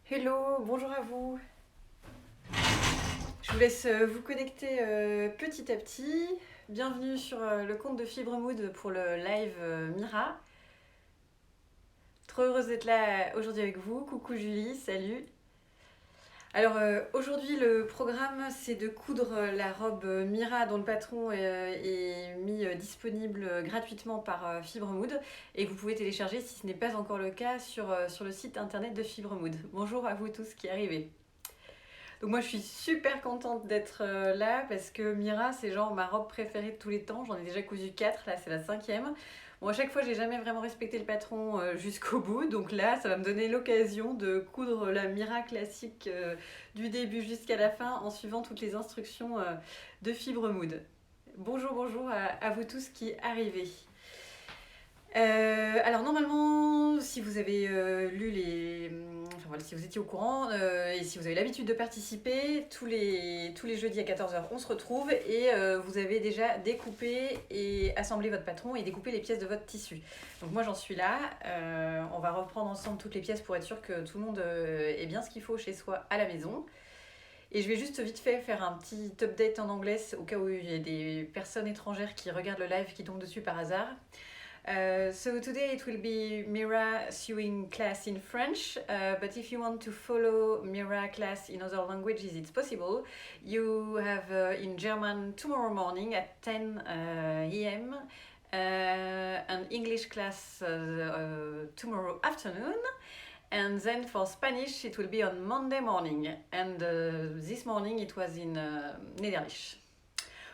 Hello, bonjour à vous. Je vous laisse vous connecter petit à petit. Bienvenue sur le compte de Fibremood pour le live Mira. Trop heureuse d'être là aujourd'hui avec vous. Coucou Julie, salut. Alors aujourd'hui le programme c'est de coudre la robe Mira dont le patron est mis disponible gratuitement par Fibremood et que vous pouvez télécharger si ce n'est pas encore le cas sur le site internet de Fibremood. Bonjour à vous tous qui arrivez. Donc moi je suis super contente d'être là parce que Mira c'est genre ma robe préférée de tous les temps. J'en ai déjà cousu 4, là c'est la 5e. Bon à chaque fois j'ai jamais vraiment respecté le patron jusqu'au bout. Donc là ça va me donner l'occasion de coudre la Mira classique du début jusqu'à la fin en suivant toutes les instructions de Fibremood. Bonjour, bonjour à vous tous qui arrivez. Alors normalement, si vous avez lu les... Enfin voilà, si vous étiez au courant et si vous avez l'habitude de participer, tous les jeudis à 14h, on se retrouve et vous avez déjà découpé et assemblé votre patron et découpé les pièces de votre tissu. Donc moi j'en suis là, on va reprendre ensemble toutes les pièces pour être sûr que tout le monde ait bien ce qu'il faut chez soi à la maison. Et je vais juste vite fait faire un petit update en anglais au cas où il y a des personnes étrangères qui regardent le live qui tombent dessus par hasard. So today it will be Mira sewing class in French, but if you want to follow Mira class in other languages, it's possible. You have in German tomorrow morning at 10 a.m. An English class tomorrow afternoon. And then for Spanish, it will be on Monday morning. And this morning, it was in Nederlands.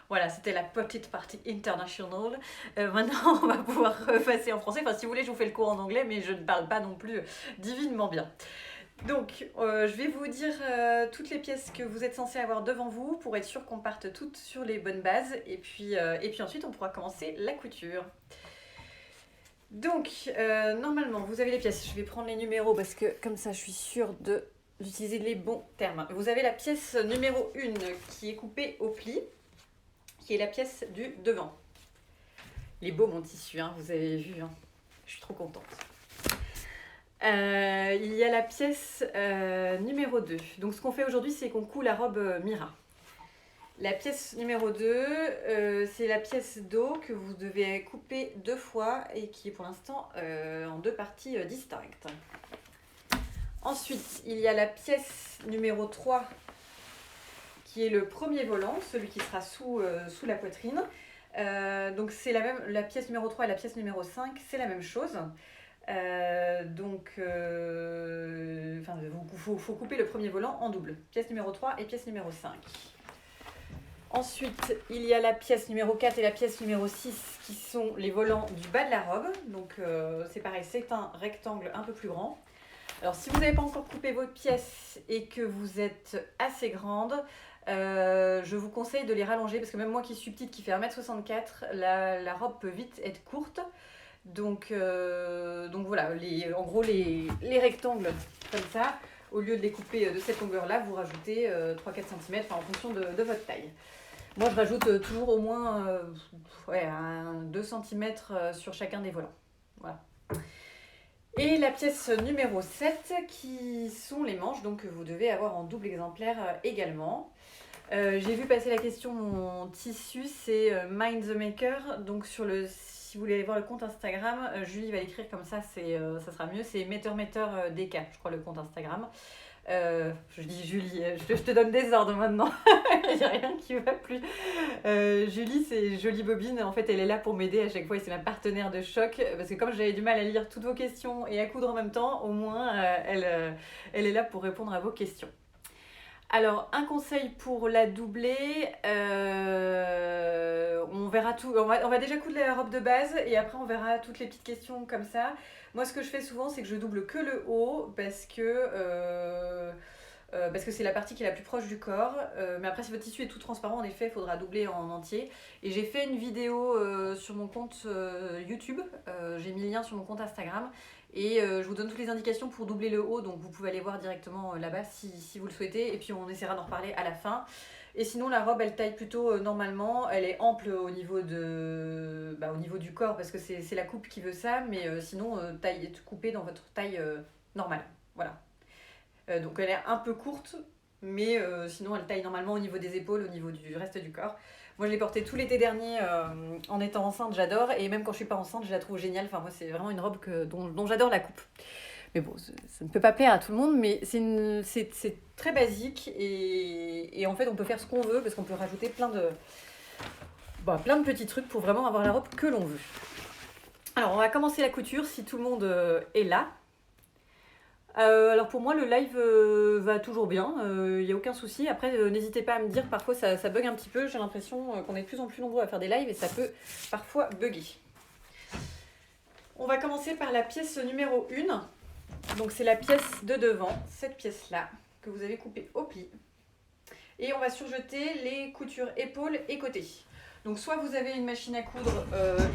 Voilà, c'était la petite partie international. Maintenant, on va pouvoir passer en français. Enfin, si vous voulez, je vous fais le cours en anglais, mais je ne parle pas non plus divinement bien. Donc, je vais vous dire toutes les pièces que vous êtes censés avoir devant vous pour être sûr qu'on parte toutes sur les bonnes bases. Et puis ensuite, on pourra commencer la couture. Donc, normalement, vous avez les pièces. Je vais prendre les numéros parce que comme ça, je suis sûre d'utiliser les bons termes. Vous avez la pièce numéro 1 qui est coupée au pli, qui est la pièce du devant. Il est beau mon tissu, hein, vous avez vu, hein. Je suis trop contente. Il y a la pièce numéro 2. Donc ce qu'on fait aujourd'hui, c'est qu'on coud la robe Mira. La pièce numéro 2, c'est la pièce dos que vous devez couper 2 fois et qui est pour l'instant en 2 parties distinctes. Ensuite, il y a la pièce numéro 3 qui est le premier volant, celui qui sera sous la poitrine. Donc c'est la pièce numéro 3 et la pièce numéro 5, c'est la même chose. Il faut couper le premier volant en double. Pièce numéro 3 et pièce numéro 5. Ensuite, il y a la pièce numéro 4 et la pièce numéro 6 qui sont les volants du bas de la robe. Donc c'est pareil, c'est un rectangle un peu plus grand. Alors si vous n'avez pas encore coupé votre pièce et que vous êtes assez grande, je vous conseille de les rallonger parce que même moi qui suis petite, qui fait 1m64, la robe peut vite être courte. Donc voilà, en gros les rectangles comme ça, au lieu de les couper de cette longueur-là, vous rajoutez 3-4 cm en fonction de votre taille. Moi je rajoute toujours au moins 2 cm sur chacun des volants. Voilà. Et la pièce numéro 7 qui sont les manches, donc que vous devez avoir en double exemplaire également. J'ai vu passer la question, mon tissu c'est Mind the Maker, donc si vous voulez aller voir le compte Instagram, Julie va l'écrire comme ça, ça sera mieux, c'est Meter DK, je crois le compte Instagram. Je dis Julie, je te donne des ordres maintenant, il n'y a rien qui va plus. Julie c'est Jolie Bobine, en fait elle est là pour m'aider à chaque fois et c'est ma partenaire de choc, parce que comme j'avais du mal à lire toutes vos questions et à coudre en même temps, au moins elle est là pour répondre à vos questions. Alors, un conseil pour la doubler, on verra tout. On va déjà coudre la robe de base et après on verra toutes les petites questions comme ça. Moi, ce que je fais souvent, c'est que je double que le haut parce que c'est la partie qui est la plus proche du corps. Mais après, si votre tissu est tout transparent, en effet, il faudra doubler en entier. Et j'ai fait une vidéo sur mon compte YouTube. J'ai mis le lien sur mon compte Instagram. Et je vous donne toutes les indications pour doubler le haut, donc vous pouvez aller voir directement là-bas si vous le souhaitez. Et puis on essaiera d'en reparler à la fin. Et sinon la robe elle taille plutôt normalement, elle est ample au niveau du corps parce que c'est la coupe qui veut ça, mais sinon coupée dans votre taille normale. Voilà. Donc elle est un peu courte, mais sinon elle taille normalement au niveau des épaules, au niveau du reste du corps. Moi je l'ai portée tout l'été dernier en étant enceinte, j'adore. Et même quand je suis pas enceinte, je la trouve géniale. Enfin moi c'est vraiment une robe dont j'adore la coupe. Mais bon, ça ne peut pas plaire à tout le monde, mais c'est très basique et en fait on peut faire ce qu'on veut parce qu'on peut rajouter plein de petits trucs pour vraiment avoir la robe que l'on veut. Alors on va commencer la couture si tout le monde est là. Alors pour moi le live va toujours bien, il n'y a aucun souci. Après n'hésitez pas à me dire, parfois ça bug un petit peu, j'ai l'impression qu'on est de plus en plus nombreux à faire des lives et ça peut parfois bugger. On va commencer par la pièce numéro 1. Donc c'est la pièce de devant, cette pièce-là, que vous avez coupée au pli. Et on va surjeter les coutures épaules et côtés. Donc soit vous avez une machine à coudre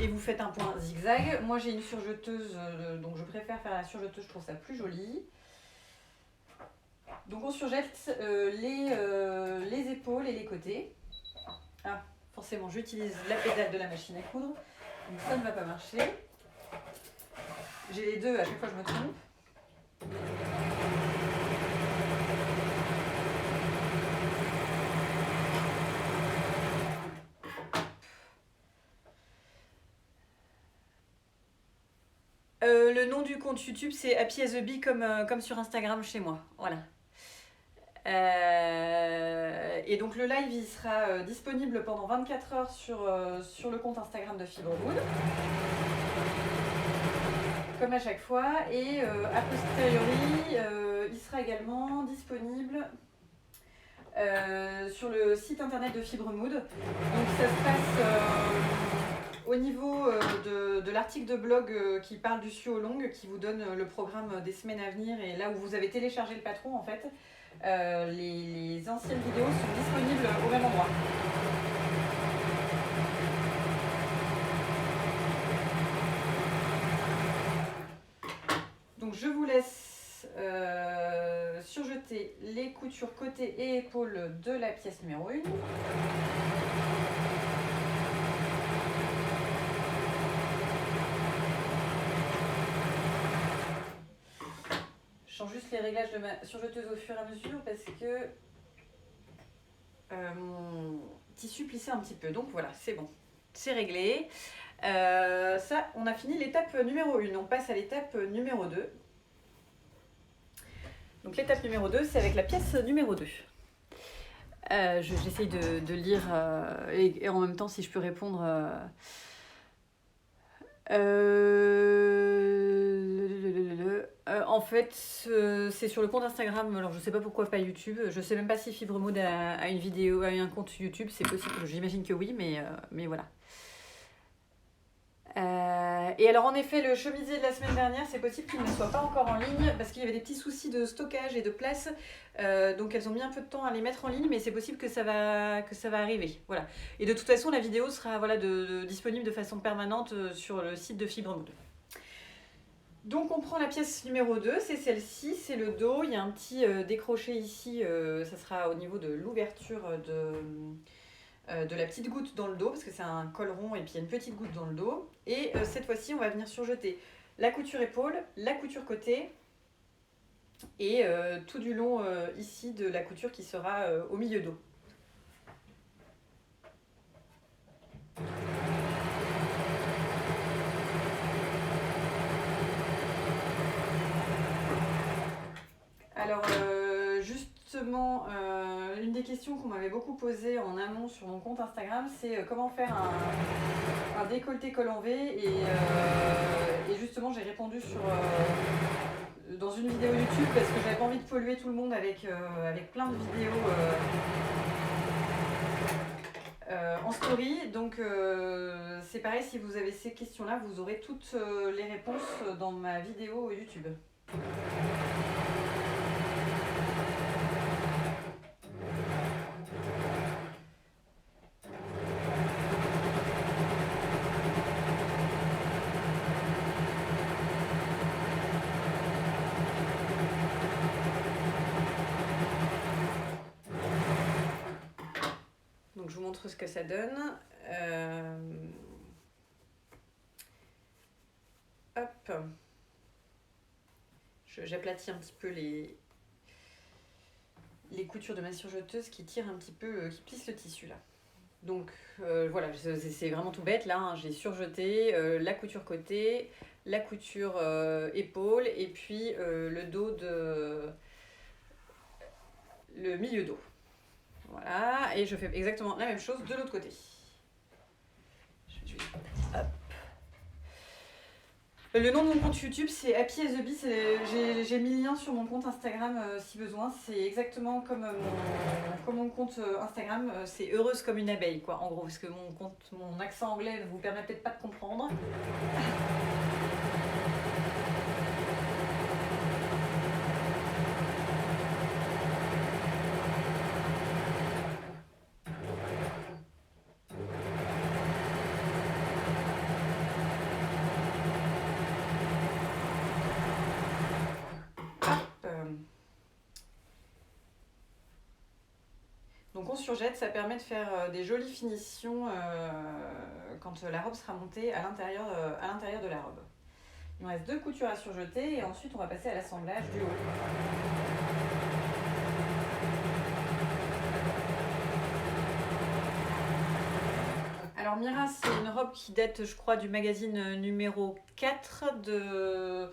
et vous faites un point zigzag. Moi j'ai une surjeteuse, donc je préfère faire la surjeteuse, je trouve ça plus joli. Donc on surjette les épaules et les côtés. Ah, forcément j'utilise la pédale de la machine à coudre, donc ça ne va pas marcher. J'ai les deux, à chaque fois je me trompe. Le nom du compte YouTube, c'est Happy as a Bee comme sur Instagram chez moi. Voilà. Et donc le live, il sera disponible pendant 24 heures sur le compte Instagram de Fibrewood. Comme à chaque fois. Et a posteriori, il sera également disponible sur le site internet de Fibrewood. Donc ça se passe au niveau de l'article de blog qui parle du Suo Long, qui vous donne le programme des semaines à venir et là où vous avez téléchargé le patron en fait. Les anciennes vidéos sont disponibles au même endroit. Donc je vous laisse surjeter les coutures côté et épaules de la pièce numéro 1. Je change juste les réglages de ma surjeteuse au fur et à mesure parce que mon tissu plissait un petit peu. Donc voilà, c'est bon, c'est réglé. Ça, on a fini l'étape numéro 1. On passe à l'étape numéro 2. Donc l'étape numéro 2, c'est avec la pièce numéro 2. J'essaye de lire et en même temps, si je peux répondre... en fait, c'est sur le compte Instagram. Alors, je sais pas pourquoi pas YouTube. Je sais même pas si Fibrewood a une vidéo, a un compte YouTube. C'est possible. J'imagine que oui, mais voilà. Et alors en effet, le chemisier de la semaine dernière, c'est possible qu'il ne soit pas encore en ligne parce qu'il y avait des petits soucis de stockage et de place. Donc elles ont mis un peu de temps à les mettre en ligne, mais c'est possible que ça va arriver. Voilà. Et de toute façon, la vidéo sera disponible de façon permanente sur le site de Fibrewood. Donc on prend la pièce numéro 2, c'est celle-ci, c'est le dos. Il y a un petit décroché ici, ça sera au niveau de l'ouverture de la petite goutte dans le dos, parce que c'est un col rond et puis il y a une petite goutte dans le dos. Et cette fois-ci, on va venir surjeter la couture épaule, la couture côté et tout du long ici de la couture qui sera au milieu dos. Alors justement, une des questions qu'on m'avait beaucoup posées en amont sur mon compte Instagram, c'est comment faire un décolleté col en V et justement j'ai répondu dans une vidéo YouTube parce que j'avais pas envie de polluer tout le monde avec plein de vidéos en story. Donc c'est pareil, si vous avez ces questions-là, vous aurez toutes les réponses dans ma vidéo YouTube. Donc je vous montre ce que ça donne. Hop. J'aplatis un petit peu les les coutures de ma surjeteuse qui tirent un petit peu, qui plissent le tissu là. Donc voilà, c'est vraiment tout bête là, hein. J'ai surjeté la couture côté, la couture épaule et puis le dos le milieu dos. Voilà, et je fais exactement la même chose de l'autre côté. Hop. Le nom de mon compte YouTube, c'est Happy as a Bee. J'ai mis le lien sur mon compte Instagram si besoin. C'est exactement comme mon compte Instagram. C'est heureuse comme une abeille, quoi, en gros. Parce que mon accent anglais ne vous permet peut-être pas de comprendre. Donc on surjette, ça permet de faire des jolies finitions quand la robe sera montée à l'intérieur de la robe. Il me reste 2 coutures à surjeter et ensuite on va passer à l'assemblage du haut. Alors Mira, c'est une robe qui date, je crois, du magazine numéro 4 de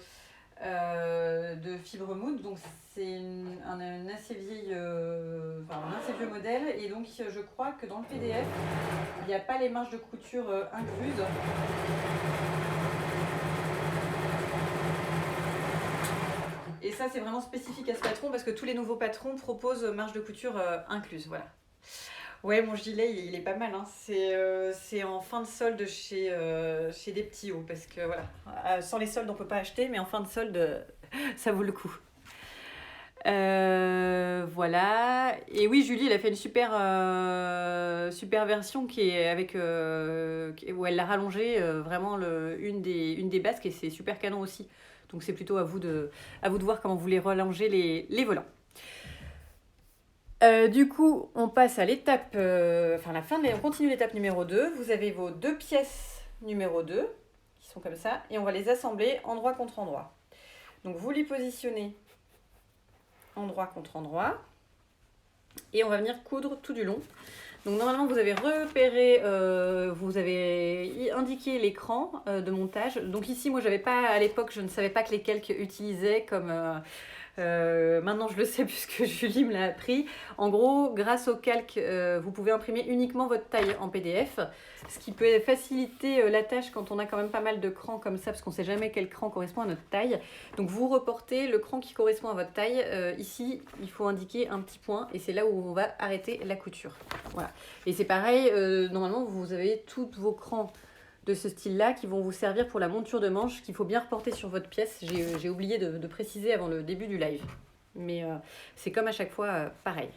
Fibre Mood. Donc c'est un assez un assez vieux modèle. Et donc je crois que dans le PDF, il n'y a pas les marges de couture incluses. Et ça, c'est vraiment spécifique à ce patron parce que tous les nouveaux patrons proposent marge de couture incluse. Voilà. Ouais, mon gilet, il est pas mal, hein. C'est en fin de solde chez des petits hauts. Parce que voilà, sans les soldes, on peut pas acheter, mais en fin de solde, ça vaut le coup. Voilà. Et oui, Julie, elle a fait une super version qui est avec où elle l'a rallongée vraiment une des basques et c'est super canon aussi. Donc c'est plutôt à vous de voir comment vous les rallongez les volants. Du coup, on passe à l'étape, on continue l'étape numéro 2. Vous avez vos 2 pièces numéro 2 qui sont comme ça et on va les assembler endroit contre endroit. Donc vous les positionnez endroit contre endroit et on va venir coudre tout du long. Donc normalement vous avez repéré, vous avez indiqué l'écran de montage. Donc ici moi j'avais pas à l'époque, je ne savais pas que les calques utilisaient comme maintenant je le sais puisque Julie me l'a appris. En gros, grâce au calque, vous pouvez imprimer uniquement votre taille en PDF, ce qui peut faciliter la tâche quand on a quand même pas mal de crans comme ça, parce qu'on ne sait jamais quel cran correspond à notre taille. Donc vous reportez le cran qui correspond à votre taille. Ici, il faut indiquer un petit point et c'est là où on va arrêter la couture. Voilà. Et c'est pareil, normalement vous avez tous vos crans de ce style-là qui vont vous servir pour la monture de manche qu'il faut bien reporter sur votre pièce. J'ai oublié de préciser avant le début du live. Mais c'est comme à chaque fois, pareil.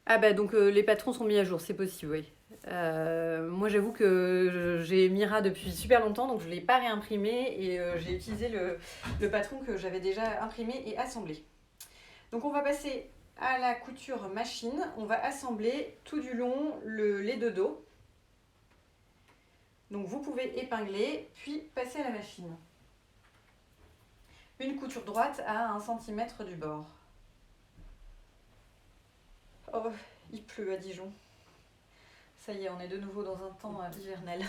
Ah bah donc les patrons sont mis à jour, c'est possible, oui. Moi j'avoue que j'ai Mira depuis super longtemps, donc je ne l'ai pas réimprimé et j'ai utilisé le patron que j'avais déjà imprimé et assemblé. Donc on va passer à la couture machine. On va assembler tout du long les 2 dos. Donc vous pouvez épingler, puis passer à la machine. Une couture droite à 1 cm du bord. Oh, il pleut à Dijon. Ça y est, on est de nouveau dans un temps hivernal.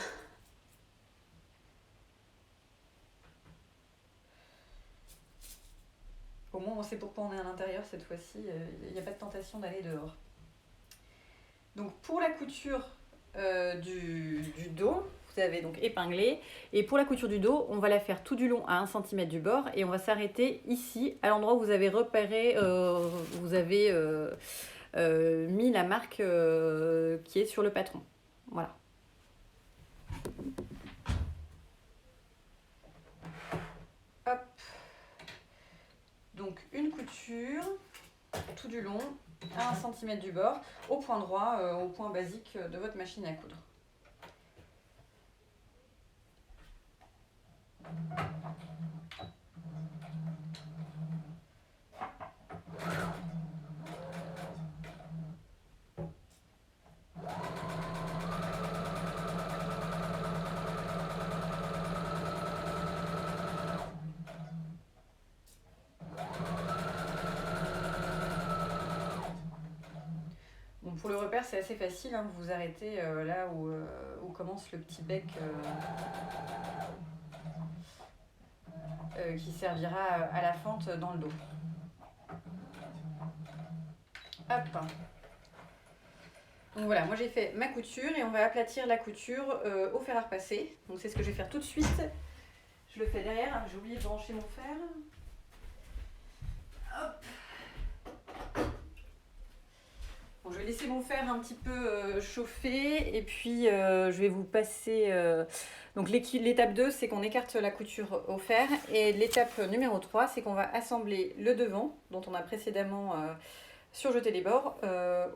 Au moins on sait pourquoi on est à l'intérieur cette fois-ci, il n'y a pas de tentation d'aller dehors. Donc pour la couture du dos, vous avez donc épinglé. Et pour la couture du dos, on va la faire tout du long à 1 cm du bord. Et on va s'arrêter ici, à l'endroit où vous avez repéré, vous avez mis la marque qui est sur le patron. Voilà. Hop. Donc une couture tout du long à 1 cm du bord, au point droit, au point basique de votre machine à coudre. pour le repère, c'est assez facile, hein. Vous vous arrêtez là où commence le petit bec qui servira à la fente dans le dos. Hop. Donc voilà, moi j'ai fait ma couture et on va aplatir la couture au fer à repasser. Donc c'est ce que je vais faire tout de suite. Je le fais derrière, j'ai oublié de brancher mon fer. Hop. Bon, je vais laisser mon fer un petit peu chauffer et puis je vais vous passer... Donc l'étape 2, c'est qu'on écarte la couture au fer et l'étape numéro 3, c'est qu'on va assembler le devant, dont on a précédemment surjeté les bords,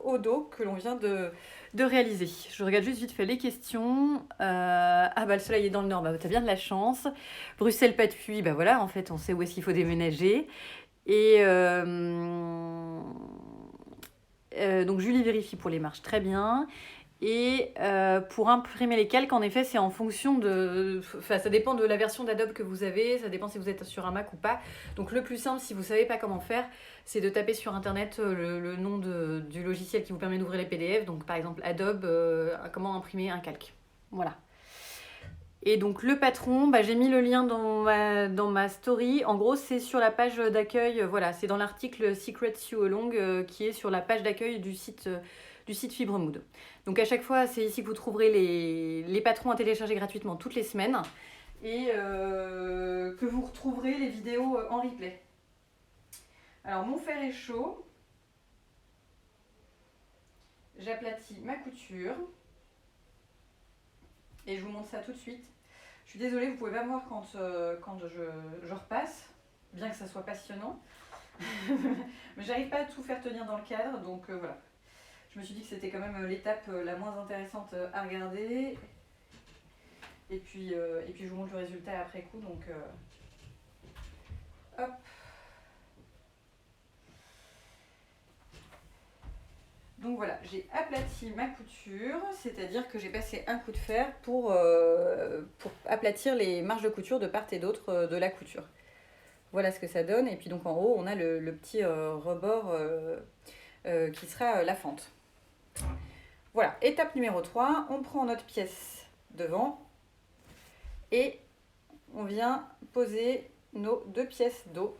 au dos que l'on vient de réaliser. Je regarde juste vite fait les questions. Ah bah le soleil est dans le nord, bah t'as bien de la chance. Bruxelles, pas de pluie, bah voilà, en fait on sait où est-ce qu'il faut déménager. Et donc Julie vérifie pour les marches, très bien. Et pour imprimer les calques, en effet, c'est en fonction de... Enfin, ça dépend de la version d'Adobe que vous avez, ça dépend si vous êtes sur un Mac ou pas. Donc le plus simple, si vous ne savez pas comment faire, c'est de taper sur Internet le nom du logiciel qui vous permet d'ouvrir les PDF. Donc par exemple Adobe, comment imprimer un calque. Voilà. Et donc le patron, bah, j'ai mis le lien dans ma story. En gros, c'est sur la page d'accueil, voilà, c'est dans l'article Secret Sew Along qui est sur la page d'accueil du site Fibremood. Donc à chaque fois, c'est ici que vous trouverez les patrons à télécharger gratuitement toutes les semaines et que vous retrouverez les vidéos en replay. Alors mon fer est chaud. J'aplatis ma couture. Et je vous montre ça tout de suite. Je suis désolée, vous pouvez pas me voir quand je repasse, bien que ça soit passionnant. Mais j'arrive pas à tout faire tenir dans le cadre, donc voilà. Je me suis dit que c'était quand même l'étape la moins intéressante à regarder. Et puis je vous montre le résultat après coup, donc hop. Donc voilà, j'ai aplati ma couture, c'est-à-dire que j'ai passé un coup de fer pour aplatir les marges de couture de part et d'autre de la couture. Voilà ce que ça donne. Et puis donc en haut, on a le petit rebord qui sera la fente. Voilà, étape numéro 3, on prend notre pièce devant et on vient poser nos deux pièces dos,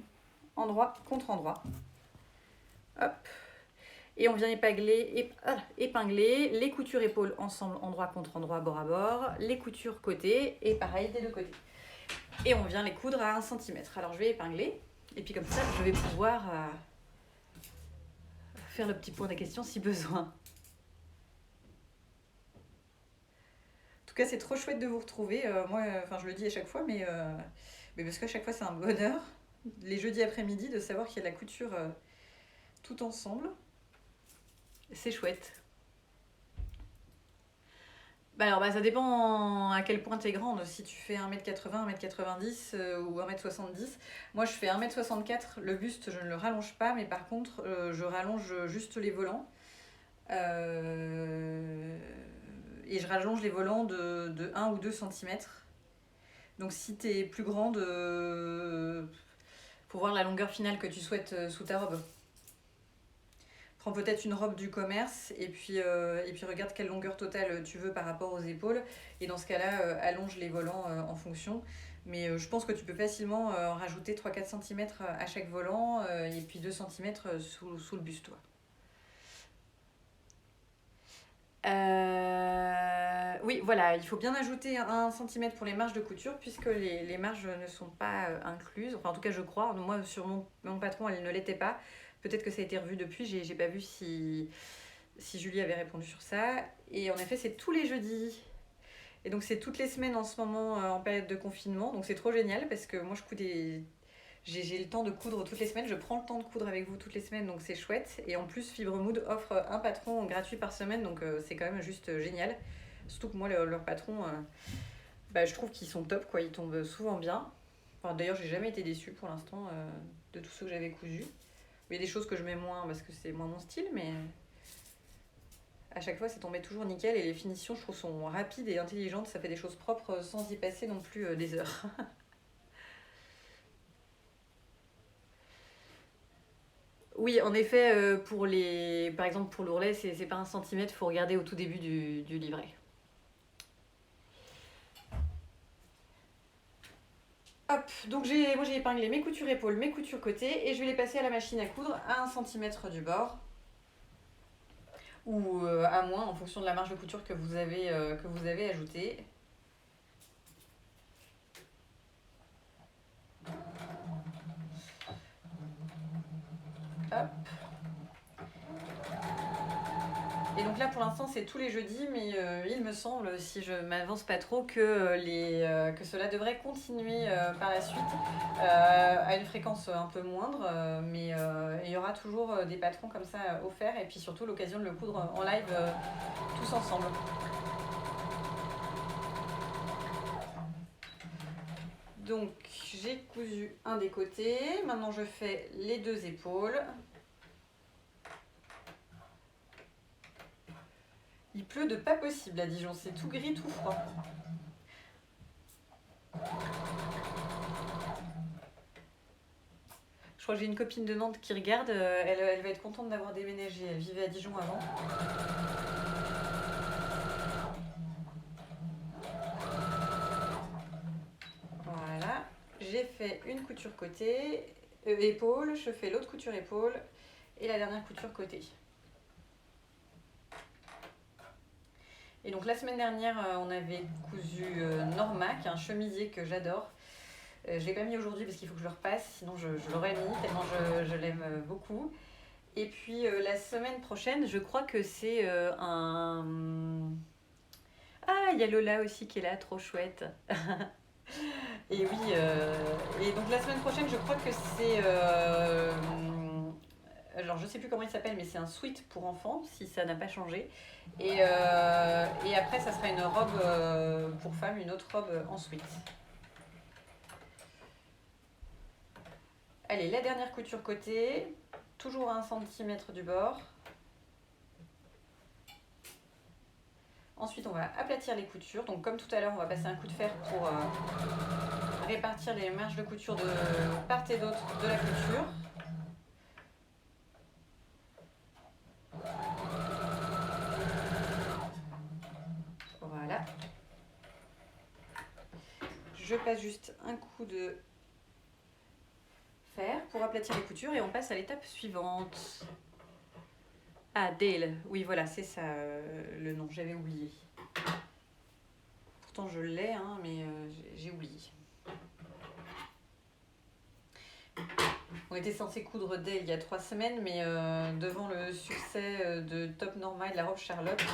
endroit contre endroit. Hop. Et on vient épingler les coutures épaules ensemble, endroit contre endroit, bord à bord, les coutures côté et pareil des deux côtés. Et on vient les coudre à 1 cm. Alors je vais épingler et puis comme ça je vais pouvoir faire le petit point des questions si besoin. En tout cas c'est trop chouette de vous retrouver. Moi, je le dis à chaque fois, mais parce qu'à chaque fois c'est un bonheur, les jeudis après-midi, de savoir qu'il y a de la couture tout ensemble. C'est chouette. Alors ça dépend à quel point tu es grande. Si tu fais 1m80, 1m90 ou 1m70. Moi je fais 1m64. Le buste je ne le rallonge pas, mais par contre je rallonge juste les volants. Et je rallonge les volants de 1 ou 2 cm. Donc si tu es plus grande, pour voir la longueur finale que tu souhaites sous ta robe. Prends peut-être une robe du commerce et puis regarde quelle longueur totale tu veux par rapport aux épaules. Et dans ce cas-là, allonge les volants en fonction. Mais je pense que tu peux facilement rajouter 3-4 cm à chaque volant et puis 2 cm sous le buste. Oui, voilà, il faut bien ajouter 1 cm pour les marges de couture puisque les marges ne sont pas incluses. Enfin, en tout cas, je crois. Moi, sur mon patron, elle ne l'était pas. Peut-être que ça a été revu depuis, j'ai pas vu si Julie avait répondu sur ça. Et en effet, c'est tous les jeudis. Et donc, c'est toutes les semaines en ce moment en période de confinement. Donc, c'est trop génial parce que moi, j'ai le temps de coudre toutes les semaines. Je prends le temps de coudre avec vous toutes les semaines, donc c'est chouette. Et en plus, Fibremood offre un patron gratuit par semaine, donc c'est quand même juste génial. Surtout que moi, leur patron, je trouve qu'ils sont top, quoi. Ils tombent souvent bien. Enfin, d'ailleurs, j'ai jamais été déçue pour l'instant de tout ce que j'avais cousu. Il y a des choses que je mets moins parce que c'est moins mon style, mais à chaque fois, c'est tombé toujours nickel. Et les finitions, je trouve, sont rapides et intelligentes. Ça fait des choses propres sans y passer non plus des heures. Oui, en effet, par exemple pour l'ourlet, c'est pas 1 centimètre, il faut regarder au tout début du livret. Hop, donc moi j'ai épinglé mes coutures épaules, mes coutures côté et je vais les passer à la machine à coudre à 1 centimètre du bord ou à moins en fonction de la marge de couture que vous avez ajoutée. Hop. Et donc là pour l'instant c'est tous les jeudis, mais il me semble, si je m'avance pas trop, que cela devrait continuer par la suite à une fréquence un peu moindre, mais il y aura toujours des patrons comme ça offerts et puis surtout l'occasion de le coudre en live tous ensemble. Donc j'ai cousu un des côtés, maintenant je fais les 2 épaules. Il pleut de pas possible à Dijon, c'est tout gris, tout froid. Je crois que j'ai une copine de Nantes qui regarde, elle va être contente d'avoir déménagé, elle vivait à Dijon avant. Voilà, j'ai fait une couture côté, épaule, je fais l'autre couture épaule et la dernière couture côté. Et donc la semaine dernière, on avait cousu Norma, qui est un chemisier que j'adore. Je ne l'ai pas mis aujourd'hui parce qu'il faut que je le repasse, sinon je l'aurais mis tellement je l'aime beaucoup. Et puis la semaine prochaine, je crois que c'est un... Ah, il y a Lola aussi qui est là, trop chouette. Et oui, et donc la semaine prochaine, je crois que c'est... alors je sais plus comment il s'appelle, mais c'est un sweat pour enfants, si ça n'a pas changé. Et après, ça sera une robe pour femme, une autre robe en sweat. Allez, la dernière couture côté, toujours à 1 centimètre du bord. Ensuite, on va aplatir les coutures. Donc comme tout à l'heure, on va passer un coup de fer pour répartir les marges de couture de part et d'autre de la couture. Voilà. Je passe juste un coup de fer pour aplatir les coutures et on passe à l'étape suivante. Ah, Dale. Oui, voilà, c'est ça le nom, j'avais oublié. Pourtant, je l'ai, hein, mais j'ai oublié. On était censé coudre Dale il y a 3 semaines, mais devant le succès de Top Norma et de la robe Charlotte,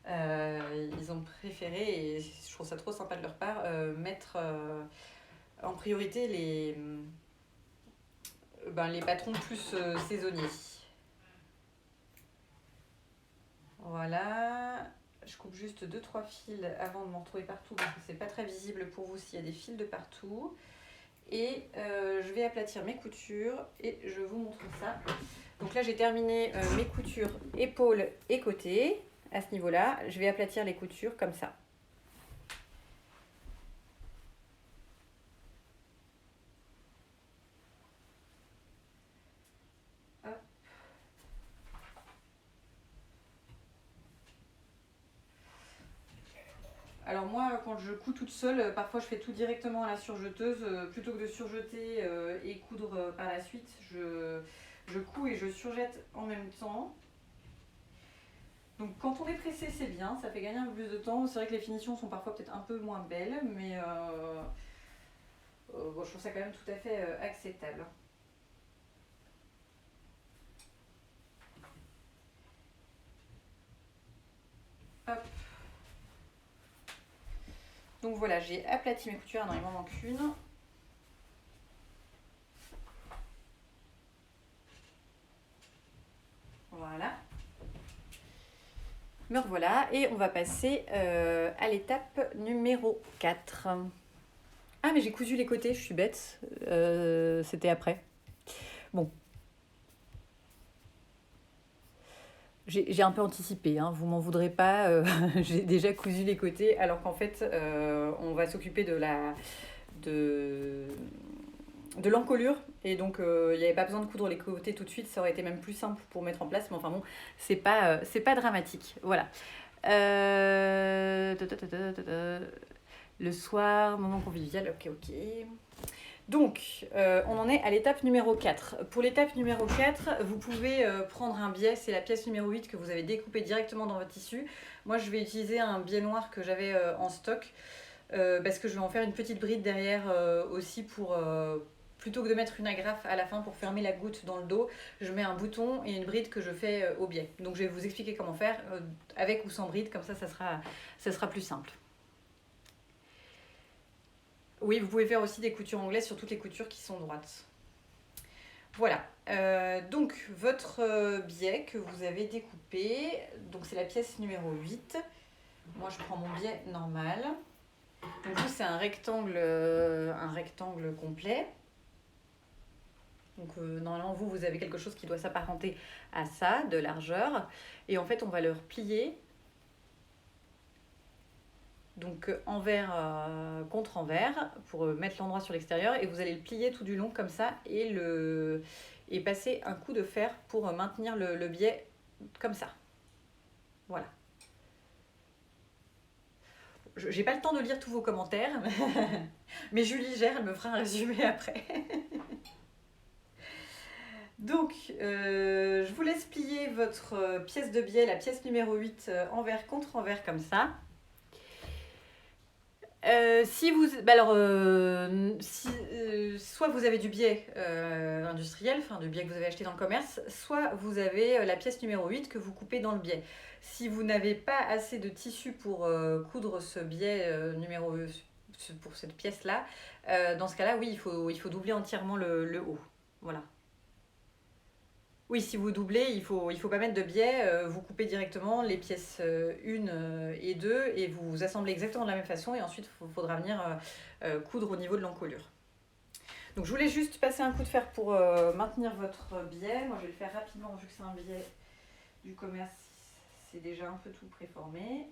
ils ont préféré, et je trouve ça trop sympa de leur part, mettre en priorité les patrons plus saisonniers. Voilà, je coupe juste 2-3 fils avant de m'en retrouver partout parce que c'est pas très visible pour vous s'il y a des fils de partout. Et je vais aplatir mes coutures et je vous montre ça. Donc là j'ai terminé mes coutures épaules et côtés. À ce niveau-là, je vais aplatir les coutures comme ça. Alors moi, quand je couds toute seule, parfois je fais tout directement à la surjeteuse. Plutôt que de surjeter et coudre par la suite, je couds et je surjette en même temps. Donc quand on est pressé, c'est bien, ça fait gagner un peu plus de temps. C'est vrai que les finitions sont parfois peut-être un peu moins belles, mais bon, je trouve ça quand même tout à fait acceptable. Hop. Donc voilà, j'ai aplati mes coutures, non, il m'en manque une. Voilà. Me revoilà, et on va passer à l'étape numéro 4. Ah, mais j'ai cousu les côtés, je suis bête. C'était après. Bon. J'ai un peu anticipé, hein, vous m'en voudrez pas. J'ai déjà cousu les côtés, alors qu'en fait, on va s'occuper de de l'encolure et donc il n'y avait pas besoin de coudre les côtés tout de suite, ça aurait été même plus simple pour mettre en place, mais enfin bon, c'est pas dramatique. Voilà. Ta, ta, ta, ta, ta, ta. Le soir, moment convivial, ok. Donc, on en est à l'étape numéro 4. Pour l'étape numéro 4, vous pouvez prendre un biais, c'est la pièce numéro 8 que vous avez découpée directement dans votre tissu. Moi, je vais utiliser un biais noir que j'avais en stock parce que je vais en faire une petite bride derrière aussi pour... plutôt que de mettre une agrafe à la fin pour fermer la goutte dans le dos, je mets un bouton et une bride que je fais au biais. Donc, je vais vous expliquer comment faire avec ou sans bride, comme ça sera plus simple. Oui, vous pouvez faire aussi des coutures anglaises sur toutes les coutures qui sont droites. Voilà, donc votre biais que vous avez découpé, donc c'est la pièce numéro 8. Moi je prends mon biais normal. Donc vous c'est un rectangle complet. Donc normalement vous avez quelque chose qui doit s'apparenter à ça, de largeur. Et en fait on va le replier. Donc envers contre envers pour mettre l'endroit sur l'extérieur et vous allez le plier tout du long comme ça et passer un coup de fer pour maintenir le biais comme ça. Voilà. J'ai pas le temps de lire tous vos commentaires, mais Julie gère, elle me fera un résumé après. Donc, je vous laisse plier votre pièce de biais, la pièce numéro 8, envers contre envers comme ça. Si vous, soit vous avez du biais industriel, enfin du biais que vous avez acheté dans le commerce, soit vous avez la pièce numéro 8 que vous coupez dans le biais. Si vous n'avez pas assez de tissu pour coudre ce biais pour cette pièce-là, dans ce cas-là, oui, il faut doubler entièrement le haut. Voilà. Oui, si vous doublez, il faut pas mettre de biais, vous coupez directement les pièces 1 et 2 et vous assemblez exactement de la même façon et ensuite il faudra venir coudre au niveau de l'encolure. Donc je voulais juste passer un coup de fer pour maintenir votre biais. Moi je vais le faire rapidement vu que c'est un biais du commerce, c'est déjà un peu tout préformé.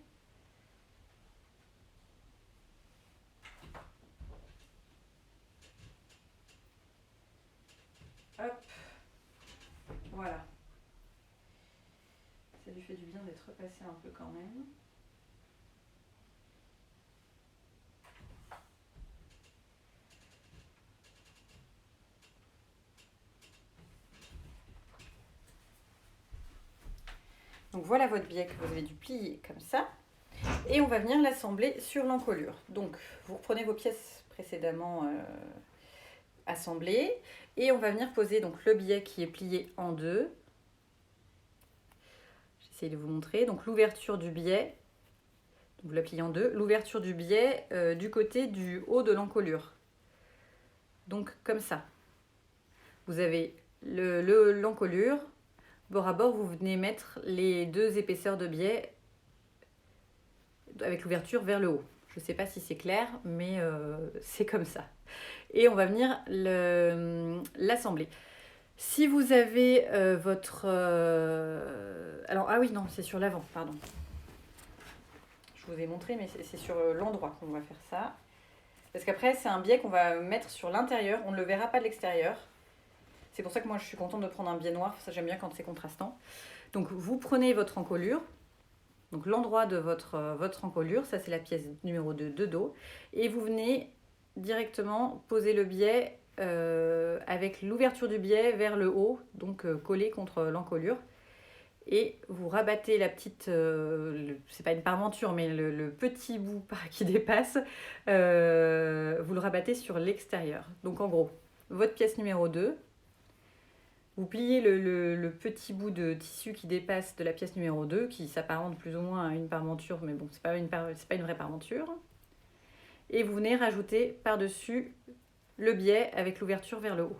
Hop. Voilà. Ça lui fait du bien d'être repassé un peu quand même. Donc voilà votre biais que vous avez dû plier comme ça. Et on va venir l'assembler sur l'encolure. Donc vous reprenez vos pièces précédemment assemblées et on va venir poser donc le biais qui est plié en deux. J'essaie de vous montrer. Donc l'ouverture du biais, vous la pliez en deux, l'ouverture du biais du côté du haut de l'encolure. Donc comme ça. Vous avez l'encolure, bord à bord, vous venez mettre les deux épaisseurs de biais avec l'ouverture vers le haut. Je ne sais pas si c'est clair, mais c'est comme ça. Et on va venir l'assembler. Si vous avez votre... alors, ah oui, non, c'est sur l'avant, pardon. Je vous ai montré, mais c'est sur l'endroit qu'on va faire ça. Parce qu'après, c'est un biais qu'on va mettre sur l'intérieur. On ne le verra pas de l'extérieur. C'est pour ça que moi, je suis contente de prendre un biais noir. Ça, j'aime bien quand c'est contrastant. Donc, vous prenez votre encolure. Donc, l'endroit de votre encolure. Ça, c'est la pièce numéro 2 de dos. Et vous venez directement poser le biais avec l'ouverture du biais vers le haut. Donc, collé contre l'encolure. Et vous rabattez la petite, c'est pas une parmenture, mais le petit bout qui dépasse, vous le rabattez sur l'extérieur. Donc en gros, votre pièce numéro 2, vous pliez le petit bout de tissu qui dépasse de la pièce numéro 2, qui s'apparente plus ou moins à une parmenture, mais bon, c'est pas une vraie parmenture. Et vous venez rajouter par-dessus le biais avec l'ouverture vers le haut.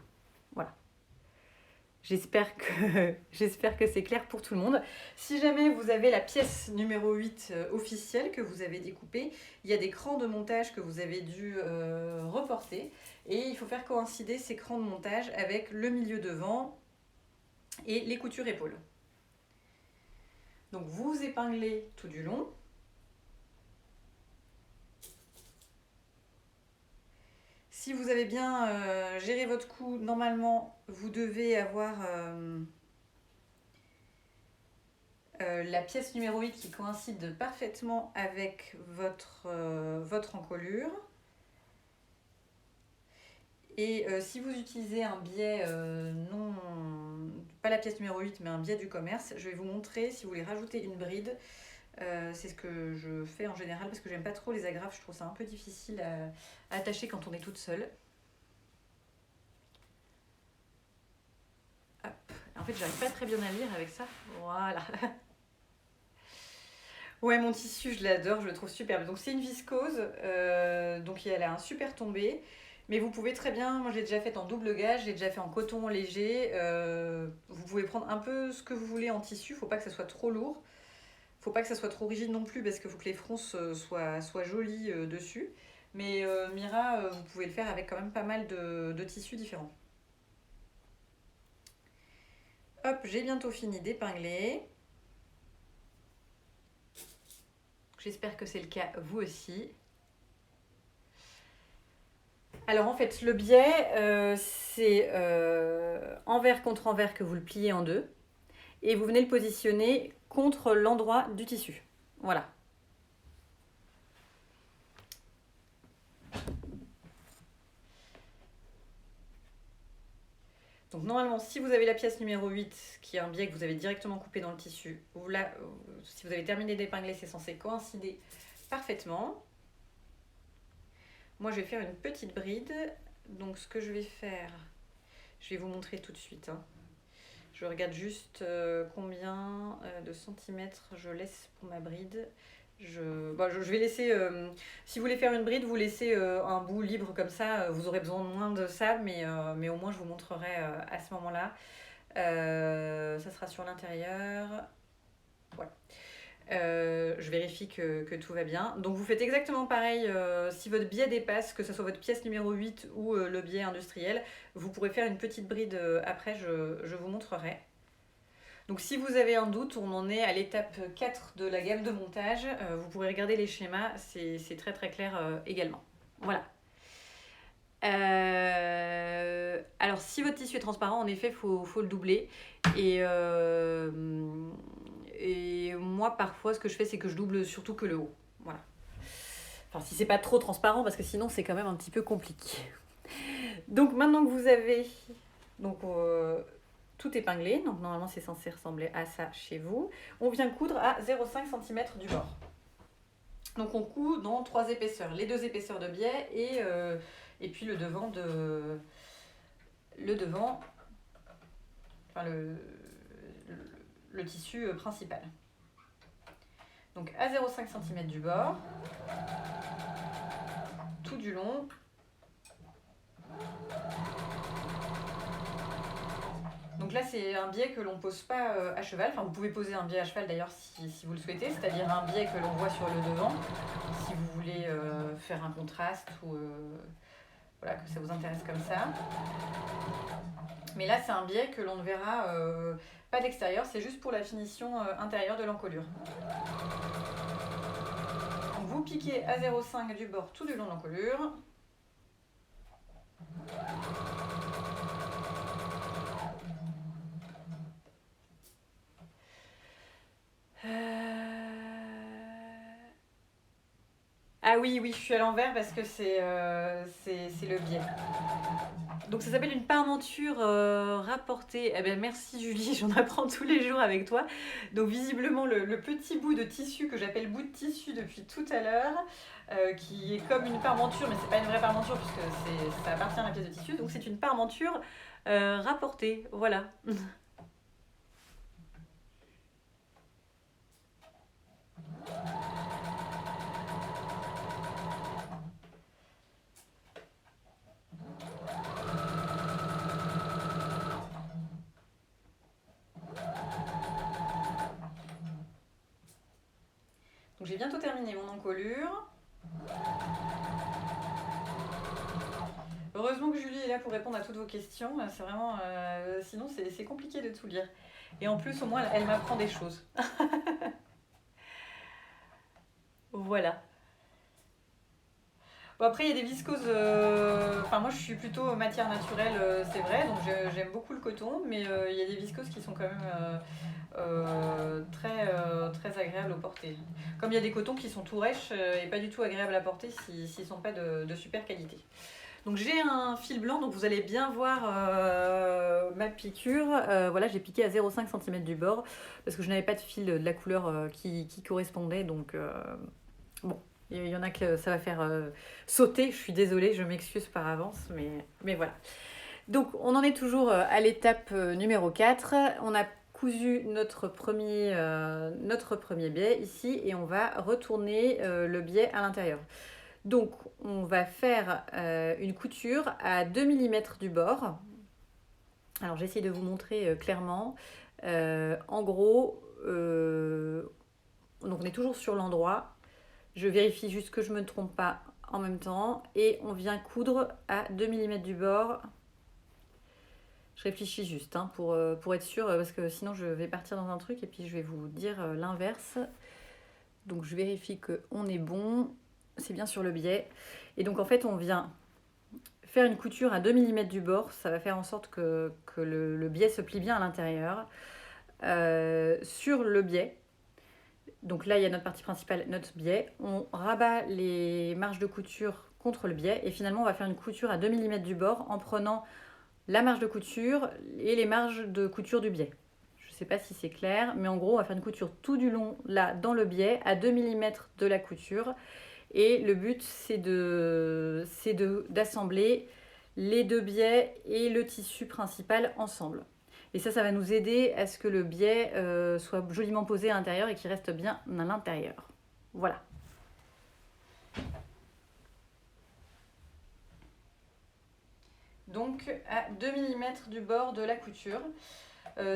Voilà. J'espère que c'est clair pour tout le monde. Si jamais vous avez la pièce numéro 8 officielle que vous avez découpée, il y a des crans de montage que vous avez dû reporter. Et il faut faire coïncider ces crans de montage avec le milieu devant et les coutures épaules. Donc vous épinglez tout du long. Si vous avez bien géré votre cou, normalement, vous devez avoir la pièce numéro 8 qui coïncide parfaitement avec votre encolure. Et si vous utilisez un biais non, pas la pièce numéro 8, mais un biais du commerce, je vais vous montrer si vous voulez rajouter une bride. C'est ce que je fais en général parce que j'aime pas trop les agrafes, je trouve ça un peu difficile à attacher quand on est toute seule. Hop. En fait, j'arrive pas très bien à lire avec ça. Voilà. Ouais, mon tissu, je l'adore, je le trouve superbe. Donc c'est une viscose, donc elle a un super tombé. Mais vous pouvez très bien, moi je l'ai déjà fait en double gage, je l'ai déjà fait en coton léger. Vous pouvez prendre un peu ce que vous voulez en tissu, faut pas que ça soit trop lourd. Faut pas que ça soit trop rigide non plus parce qu'il faut que les fronces soient jolies dessus. Mais Mira, vous pouvez le faire avec quand même pas mal de tissus différents. Hop, j'ai bientôt fini d'épingler. J'espère que c'est le cas vous aussi. Alors en fait, le biais, c'est envers contre envers que vous le pliez en deux. Et vous venez le positionner contre l'endroit du tissu. Voilà. Donc normalement, si vous avez la pièce numéro 8, qui est un biais que vous avez directement coupé dans le tissu, si vous avez terminé d'épingler, c'est censé coïncider parfaitement. Moi, je vais faire une petite bride. Donc ce que je vais faire, je vais vous montrer tout de suite. Je regarde juste combien de centimètres je laisse pour ma bride. Je vais laisser, si vous voulez faire une bride, vous laissez un bout libre comme ça, vous aurez besoin de moins de ça, mais au moins je vous montrerai à ce moment-là. Ça sera sur l'intérieur. Voilà. Je vérifie que tout va bien. Donc vous faites exactement pareil, si votre biais dépasse, que ce soit votre pièce numéro 8 ou le biais industriel, vous pourrez faire une petite bride après, je vous montrerai. Donc si vous avez un doute, on en est à l'étape 4 de la gamme de montage. Vous pourrez regarder les schémas, c'est très très clair également. Voilà. Alors si votre tissu est transparent, en effet, faut le doubler. Et moi, parfois, ce que je fais, c'est que je double surtout que le haut. Voilà. Enfin, si c'est pas trop transparent, parce que sinon, c'est quand même un petit peu compliqué. Donc maintenant que vous avez... tout épinglé, donc normalement c'est censé ressembler à ça chez vous. On vient coudre à 0,5 cm du bord. Donc on coud dans 3 épaisseurs, les 2 épaisseurs de biais et puis le devant enfin le tissu principal. Donc à 0,5 cm du bord, tout du long. Donc là, c'est un biais que l'on ne pose pas à cheval. Enfin, vous pouvez poser un biais à cheval d'ailleurs si vous le souhaitez, c'est-à-dire un biais que l'on voit sur le devant, si vous voulez faire un contraste ou voilà, que ça vous intéresse comme ça. Mais là, c'est un biais que l'on ne verra pas d'extérieur, c'est juste pour la finition intérieure de l'encolure. Donc vous piquez à 0,5 du bord tout du long de l'encolure. Ah oui, je suis à l'envers parce que c'est le biais. Donc ça s'appelle une parmenture rapportée. Eh bien, merci Julie, j'en apprends tous les jours avec toi. Donc visiblement le petit bout de tissu que j'appelle bout de tissu depuis tout à l'heure, qui est comme une parmenture, mais c'est pas une vraie parmenture puisque ça appartient à la pièce de tissu. Donc c'est une parmenture rapportée, voilà. Donc j'ai bientôt terminé mon encolure. Heureusement que Julie est là pour répondre à toutes vos questions. C'est vraiment, sinon c'est compliqué de tout lire. Et en plus, au moins, elle m'apprend des choses. Voilà. Bon, après, il y a des viscoses. Enfin, moi, je suis plutôt matière naturelle, c'est vrai. Donc, j'aime beaucoup le coton. Mais il y a des viscoses qui sont quand même très agréables au porter. Comme il y a des cotons qui sont tout rêches et pas du tout agréables à porter s'ils ne sont pas de super qualité. Donc j'ai un fil blanc, donc vous allez bien voir ma piqûre. Voilà, j'ai piqué à 0,5 cm du bord parce que je n'avais pas de fil de la couleur qui correspondait. Donc bon, il y en a que ça va faire sauter. Je suis désolée, je m'excuse par avance, mais voilà. Donc on en est toujours à l'étape numéro 4. On a cousu notre premier biais ici et on va retourner le biais à l'intérieur. Donc, on va faire une couture à 2 mm du bord. Alors, j'essaie de vous montrer clairement. En gros, donc on est toujours sur l'endroit. Je vérifie juste que je ne me trompe pas en même temps. Et on vient coudre à 2 mm du bord. Je réfléchis juste pour être sûre, parce que sinon je vais partir dans un truc et puis je vais vous dire l'inverse. Donc, je vérifie qu'on est bon. C'est bien sur le biais. Et donc en fait on vient faire une couture à 2 mm du bord, ça va faire en sorte que le biais se plie bien à l'intérieur. Sur le biais, donc là il y a notre partie principale, notre biais, on rabat les marges de couture contre le biais et finalement on va faire une couture à 2 mm du bord en prenant la marge de couture et les marges de couture du biais. Je ne sais pas si c'est clair, mais en gros on va faire une couture tout du long là dans le biais à 2 mm de la couture. Et le but, c'est d'assembler les deux biais et le tissu principal ensemble. Et ça va nous aider à ce que le biais soit joliment posé à l'intérieur et qu'il reste bien à l'intérieur. Voilà. Donc à 2 mm du bord de la couture.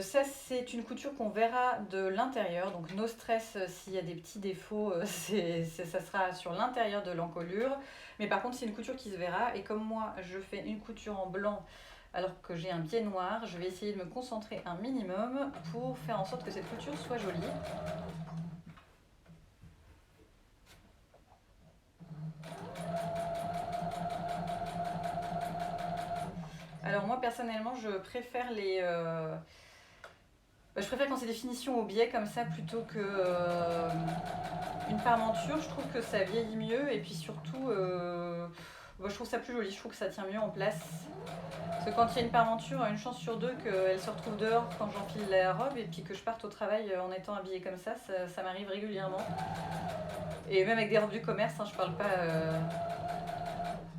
Ça, c'est une couture qu'on verra de l'intérieur. Donc, no stress s'il y a des petits défauts, ça sera sur l'intérieur de l'encolure. Mais par contre, c'est une couture qui se verra. Et comme moi, je fais une couture en blanc alors que j'ai un biais noir, je vais essayer de me concentrer un minimum pour faire en sorte que cette couture soit jolie. Alors moi, personnellement, je préfère je préfère quand c'est des finitions au biais comme ça plutôt que une parmenture. Je trouve que ça vieillit mieux et puis surtout, je trouve ça plus joli. Je trouve que ça tient mieux en place. Parce que quand il y a une parmenture, une chance sur deux qu'elle se retrouve dehors quand j'enfile la robe et puis que je parte au travail en étant habillée comme ça m'arrive régulièrement. Et même avec des robes du commerce, je parle pas.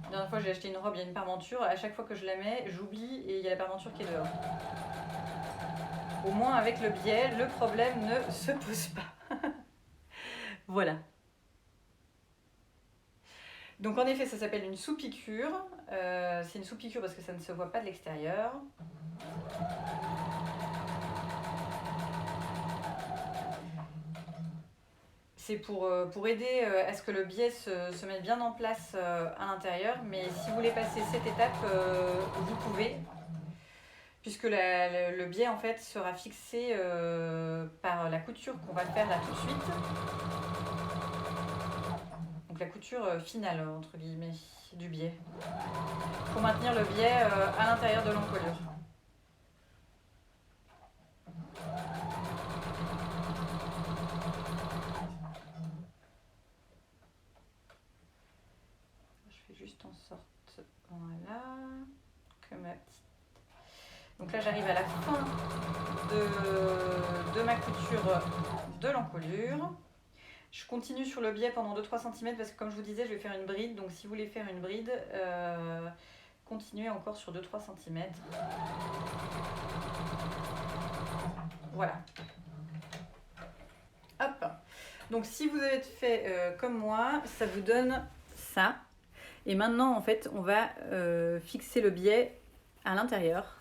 La dernière fois, j'ai acheté une robe, il y a une parmenture. À chaque fois que je la mets, j'oublie et il y a la parmenture qui est dehors. Au moins avec le biais, le problème ne se pose pas. Voilà. Donc en effet, ça s'appelle une sous-piqûre. C'est une sous-piqûre parce que ça ne se voit pas de l'extérieur. C'est pour aider à ce que le biais se mette bien en place à l'intérieur. Mais si vous voulez passer cette étape, vous pouvez. Puisque le biais en fait sera fixé par la couture qu'on va faire là tout de suite. Donc la couture finale entre guillemets du biais. Pour maintenir le biais à l'intérieur de l'encolure. Je fais juste en sorte, voilà, que ma petite. Donc là j'arrive à la fin de ma couture de l'encolure. Je continue sur le biais pendant 2-3 cm parce que comme je vous disais, je vais faire une bride. Donc si vous voulez faire une bride, continuez encore sur 2-3 cm. Voilà. Hop. Donc si vous avez fait comme moi, ça vous donne ça. Et maintenant, en fait, on va fixer le biais à l'intérieur,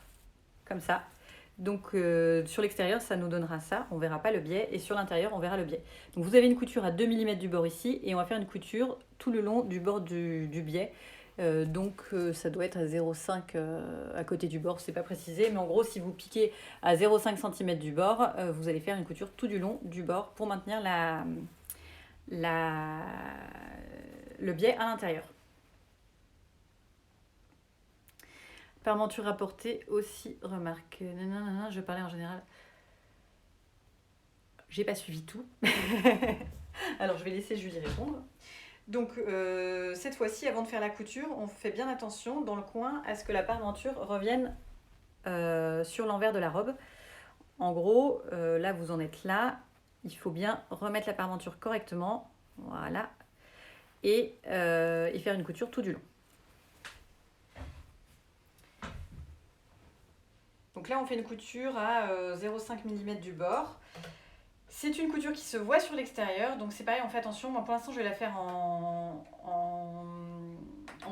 comme ça. Donc sur l'extérieur, ça nous donnera ça, on verra pas le biais, et sur l'intérieur, on verra le biais. Donc vous avez une couture à 2 mm du bord ici, et on va faire une couture tout le long du bord du biais. Donc ça doit être à 0,5 à côté du bord, c'est pas précisé, mais en gros, si vous piquez à 0,5 cm du bord, vous allez faire une couture tout du long du bord pour maintenir le biais à l'intérieur. Parmenture rapportée aussi, remarque. Nanana, je parlais en général. J'ai pas suivi tout. Alors je vais laisser Julie répondre. Donc cette fois-ci, avant de faire la couture, on fait bien attention dans le coin à ce que la parmenture revienne sur l'envers de la robe. En gros, là vous en êtes là. Il faut bien remettre la parmenture correctement. Voilà. Et faire une couture tout du long. Donc là, on fait une couture à 0,5 mm du bord. C'est une couture qui se voit sur l'extérieur, donc c'est pareil, on fait attention. Moi, pour l'instant, je vais la faire en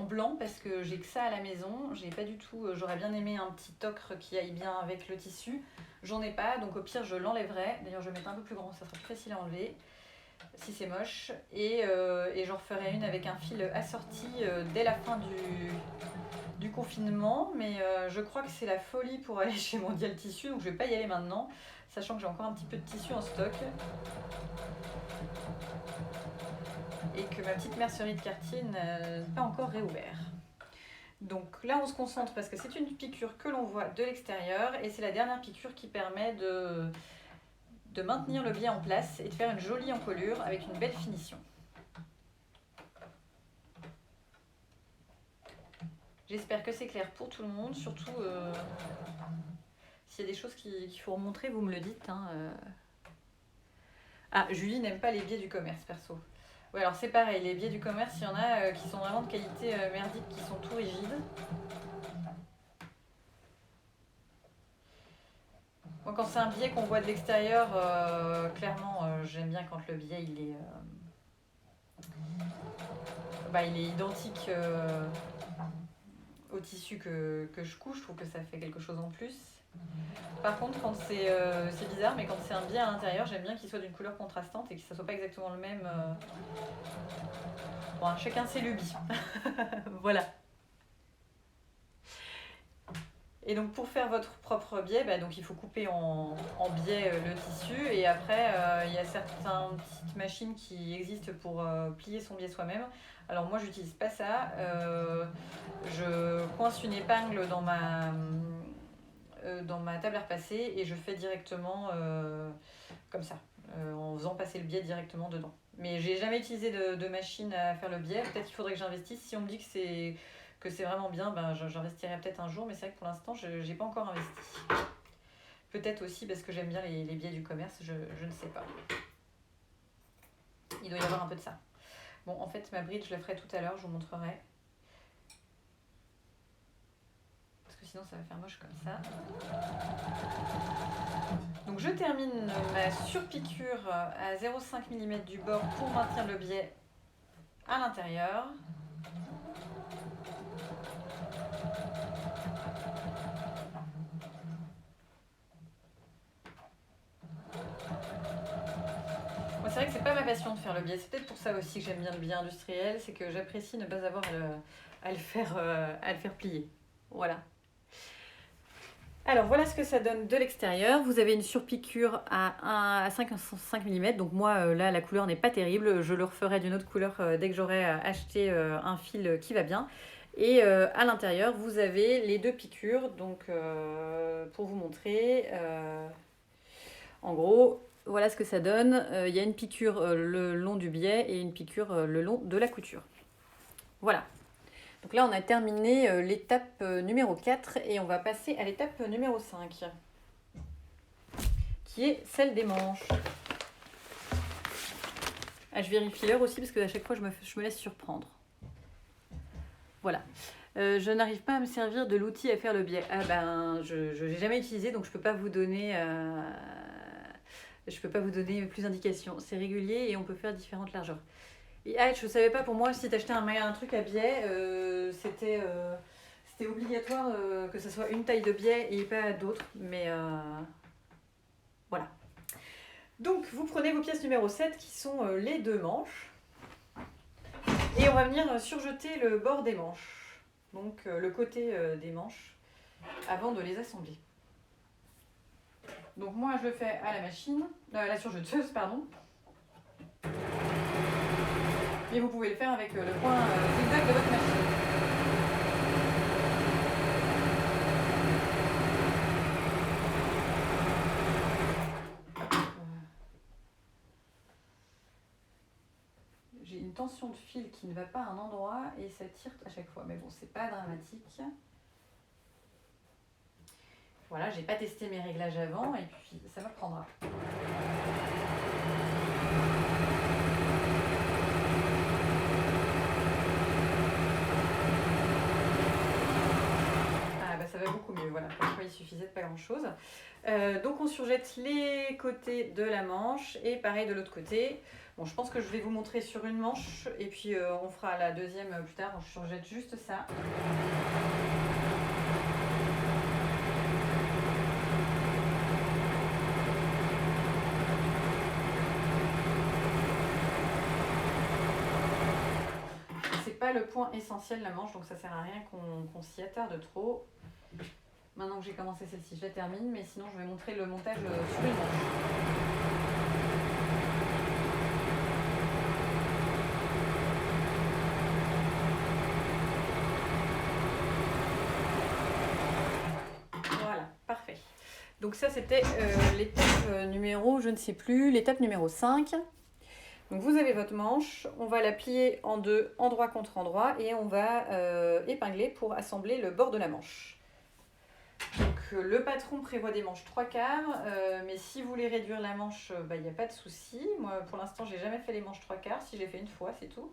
blanc parce que j'ai que ça à la maison. J'ai pas du tout. J'aurais bien aimé un petit ocre qui aille bien avec le tissu. J'en ai pas, donc au pire, je l'enlèverai. D'ailleurs, je vais mettre un peu plus grand, ça sera plus facile à enlever si c'est moche. Et j'en referai une avec un fil assorti dès la fin du confinement, mais je crois que c'est la folie pour aller chez Mondial Tissu, donc je vais pas y aller maintenant, sachant que j'ai encore un petit peu de tissu en stock et que ma petite mercerie de quartier n'a pas encore réouvert. Donc là on se concentre parce que c'est une piqûre que l'on voit de l'extérieur et c'est la dernière piqûre qui permet de maintenir le biais en place et de faire une jolie encolure avec une belle finition. J'espère que c'est clair pour tout le monde, surtout s'il y a des choses qu'il faut remontrer, vous me le dites. Hein. Ah, Julie n'aime pas les biais du commerce, perso. Ouais, alors c'est pareil, les biais du commerce, il y en a qui sont vraiment de qualité merdique, qui sont tout rigides. Moi, quand c'est un biais qu'on voit de l'extérieur, clairement, j'aime bien quand le biais il est identique au tissu que je couche. Je trouve que ça fait quelque chose en plus. Par contre, quand c'est bizarre, mais quand c'est un biais à l'intérieur, j'aime bien qu'il soit d'une couleur contrastante et que ça soit pas exactement le même. Bon, chacun ses lubies. Voilà. Et donc pour faire votre propre biais, donc il faut couper en biais le tissu et après il y a certaines petites machines qui existent pour plier son biais soi-même. Alors moi j'utilise pas ça, je coince une épingle dans ma table à repasser et je fais directement comme ça, en faisant passer le biais directement dedans. Mais j'ai jamais utilisé de machine à faire le biais, peut-être qu'il faudrait que j'investisse. Si on me dit que c'est vraiment bien, j'investirai peut-être un jour, mais c'est vrai que pour l'instant, je n'ai pas encore investi. Peut-être aussi parce que j'aime bien les biais du commerce, je ne sais pas. Il doit y avoir un peu de ça. Bon, en fait, ma bride, je la ferai tout à l'heure, je vous montrerai. Parce que sinon, ça va faire moche comme ça. Donc, je termine ma surpiqûre à 0,5 mm du bord pour maintenir le biais à l'intérieur. C'est vrai que c'est pas ma passion de faire le biais, c'est peut-être pour ça aussi que j'aime bien le biais industriel, c'est que j'apprécie ne pas avoir à le faire plier. Voilà. Alors voilà ce que ça donne de l'extérieur. Vous avez une surpiqûre à 5 mm, donc moi là la couleur n'est pas terrible, je le referai d'une autre couleur dès que j'aurai acheté un fil qui va bien. Et à l'intérieur vous avez les deux piqûres, donc pour vous montrer, en gros. Voilà ce que ça donne. Il y a une piqûre le long du biais et une piqûre le long de la couture. Voilà. Donc là, on a terminé l'étape numéro 4 et on va passer à l'étape numéro 5, qui est celle des manches. Ah, je vérifie l'heure aussi parce que à chaque fois, je me laisse surprendre. Voilà. Je n'arrive pas à me servir de l'outil à faire le biais. Ah je ne l'ai jamais utilisé, donc je ne peux pas vous donner... Je peux pas vous donner plus d'indications. C'est régulier et on peut faire différentes largeurs. Et je savais pas, pour moi, si t'achetais un truc à biais, c'était obligatoire que ce soit une taille de biais et pas d'autres. Mais voilà. Donc, vous prenez vos pièces numéro 7 qui sont les deux manches. Et on va venir surjeter le bord des manches. Donc, le côté des manches avant de les assembler. Donc moi je le fais à la machine, la surjeteuse pardon. Mais vous pouvez le faire avec le point zigzag de votre machine. une tension de fil qui ne va pas à un endroit et ça tire à chaque fois. Mais bon, c'est pas dramatique. Voilà, j'ai pas testé mes réglages avant et puis ça m'apprendra. Ah bah ça va beaucoup mieux, voilà. Parfois il suffisait de pas grand chose. Donc on surjette les côtés de la manche et pareil de l'autre côté. Bon, je pense que je vais vous montrer sur une manche et puis on fera la deuxième plus tard. On surjette juste ça. C'est pas le point essentiel la manche, donc ça sert à rien qu'on s'y attarde trop. Maintenant que j'ai commencé celle-ci, je la termine, mais sinon je vais montrer le montage sur une manche. Voilà, parfait. Donc ça c'était l'étape numéro, je ne sais plus, l'étape numéro 5. Donc vous avez votre manche, on va la plier en deux, endroit contre endroit, et on va épingler pour assembler le bord de la manche. Donc le patron prévoit des manches 3/4, mais si vous voulez réduire la manche, il n'y a pas de souci. Moi pour l'instant j'ai jamais fait les manches 3/4, si j'ai fait une fois c'est tout.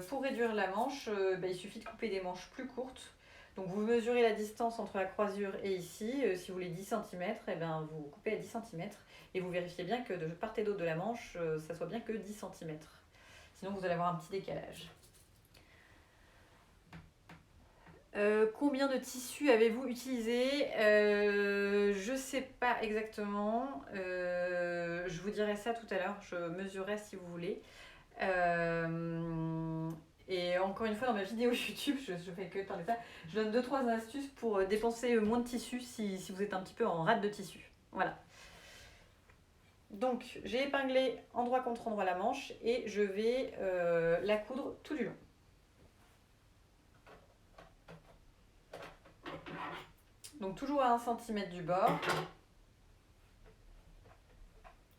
Pour réduire la manche, il suffit de couper des manches plus courtes. Donc vous mesurez la distance entre la croisure et ici, si vous voulez 10 cm, vous coupez à 10 cm et vous vérifiez bien que de part et d'autre de la manche, ça soit bien que 10 cm. Sinon vous allez avoir un petit décalage. Combien de tissus avez-vous utilisé? Je sais pas exactement. Je vous dirai ça tout à l'heure. Je mesurerai si vous voulez. Et encore une fois, dans ma vidéo YouTube, je fais que parler de ça. Je donne 2-3 astuces pour dépenser moins de tissu si vous êtes un petit peu en rate de tissu. Voilà. Donc, j'ai épinglé endroit contre endroit la manche et je vais la coudre tout du long. Donc toujours à 1 cm du bord.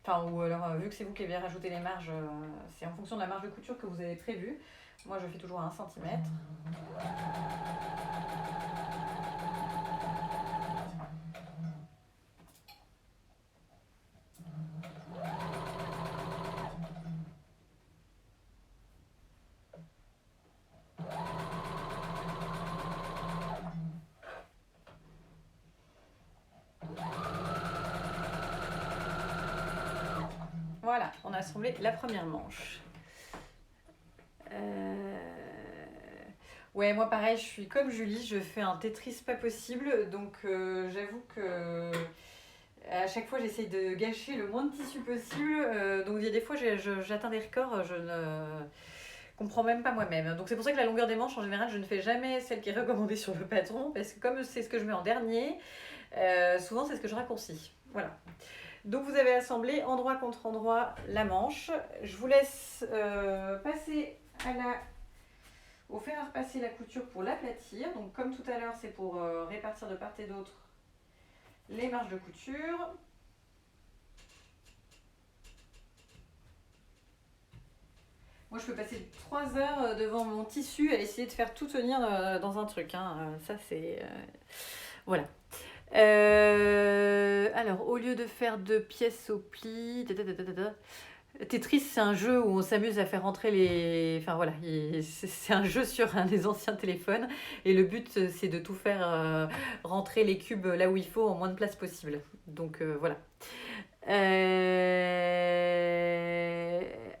Enfin, ou alors, vu que c'est vous qui avez rajouté les marges, c'est en fonction de la marge de couture que vous avez prévue. Moi, je fais toujours à 1 cm. Voilà, on a assemblé la première manche. Ouais, moi pareil, je suis comme Julie, je fais un Tetris pas possible, donc j'avoue que à chaque fois j'essaye de gâcher le moins de tissu possible, donc il y a des fois j'atteins des records, je ne comprends même pas moi-même. Donc c'est pour ça que la longueur des manches en général je ne fais jamais celle qui est recommandée sur le patron, parce que comme c'est ce que je mets en dernier, souvent c'est ce que je raccourcis. Voilà. Donc vous avez assemblé endroit contre endroit la manche. Je vous laisse passer au fer à repasser la couture pour l'aplatir. Donc comme tout à l'heure, c'est pour répartir de part et d'autre les marges de couture. Moi, je peux passer 3 heures devant mon tissu à essayer de faire tout tenir dans un truc. Ça, c'est... Voilà. Alors, au lieu de faire 2 pièces au pli... Tetris, c'est un jeu où on s'amuse à faire rentrer les... Enfin voilà, c'est un jeu sur un des anciens téléphones. Et le but, c'est de tout faire rentrer les cubes là où il faut en moins de place possible. Donc voilà.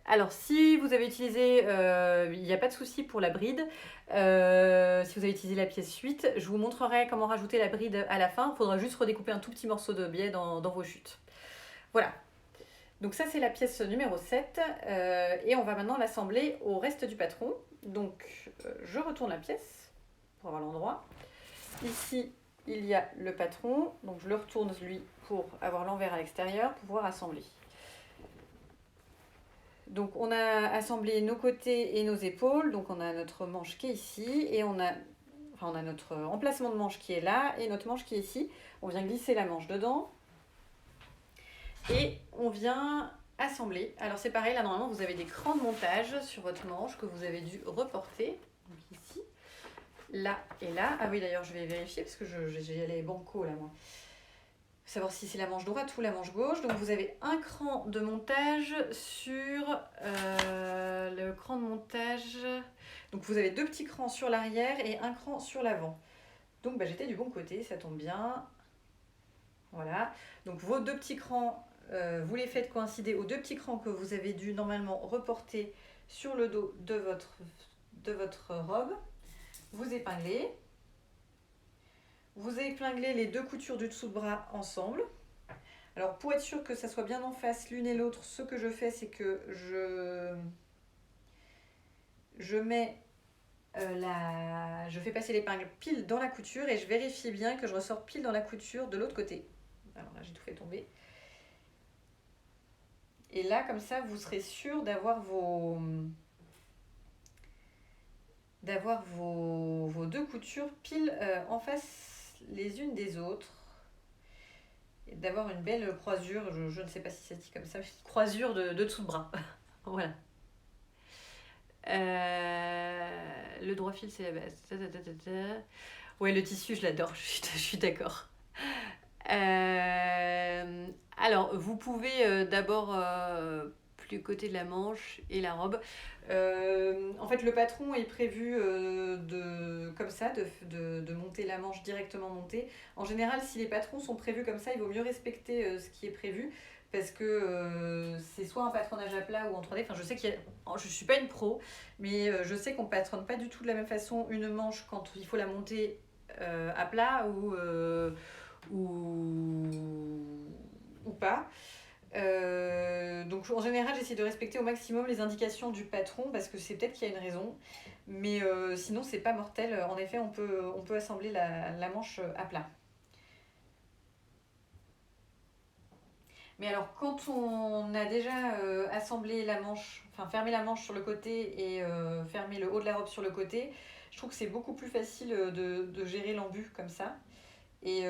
Alors, si vous avez utilisé, il n'y a pas de souci pour la bride. Si vous avez utilisé la pièce 8, je vous montrerai comment rajouter la bride à la fin. Il faudra juste redécouper un tout petit morceau de biais dans vos chutes. Voilà. Donc ça, c'est la pièce numéro 7. Et on va maintenant l'assembler au reste du patron. Donc, je retourne la pièce pour avoir l'endroit. Ici, il y a le patron. Donc, je le retourne, lui, pour avoir l'envers à l'extérieur, pour pouvoir assembler. Donc on a assemblé nos côtés et nos épaules, donc on a notre manche qui est ici, et on a notre emplacement de manche qui est là, et notre manche qui est ici. On vient glisser la manche dedans, et on vient assembler. Alors c'est pareil, là normalement vous avez des crans de montage sur votre manche que vous avez dû reporter. Donc ici, là et là. Ah oui d'ailleurs je vais vérifier parce que j'ai les banco là moi. Savoir si c'est la manche droite ou la manche gauche. Donc vous avez un cran de montage sur le cran de montage. Donc vous avez 2 petits crans sur l'arrière et un cran sur l'avant. Donc bah, j'étais du bon côté, ça tombe bien. Voilà. Donc vos 2 petits crans, vous les faites coïncider aux 2 petits crans que vous avez dû normalement reporter sur le dos de votre robe. Vous épinglez. Vous épinglez les 2 coutures du dessous de bras ensemble. Alors pour être sûr que ça soit bien en face l'une et l'autre, ce que je fais c'est que je mets je fais passer l'épingle pile dans la couture et je vérifie bien que je ressors pile dans la couture de l'autre côté. Alors là j'ai tout fait tomber. Et là comme ça vous serez sûr d'avoir vos 2 coutures pile en face les unes des autres. Et d'avoir une belle croisure, je ne sais pas si ça se dit comme ça, une croisure de dessous de bras. Voilà. Le droit fil, c'est la base. Ouais, le tissu, je l'adore, je suis d'accord. Alors, vous pouvez d'abord du côté de la manche et la robe. En fait, le patron est prévu comme ça, de monter la manche directement montée. En général, si les patrons sont prévus comme ça, il vaut mieux respecter ce qui est prévu. Parce que c'est soit un patronage à plat ou en 3D. Enfin, je sais je suis pas une pro, mais je sais qu'on patronne pas du tout de la même façon une manche quand il faut la monter à plat ou pas. Donc en général j'essaie de respecter au maximum les indications du patron parce que c'est peut-être qu'il y a une raison, mais sinon c'est pas mortel. En effet on peut assembler la manche à plat. Mais alors quand on a déjà assemblé la manche, enfin fermé la manche sur le côté et fermé le haut de la robe sur le côté, je trouve que c'est beaucoup plus facile de gérer l'embu comme ça. Et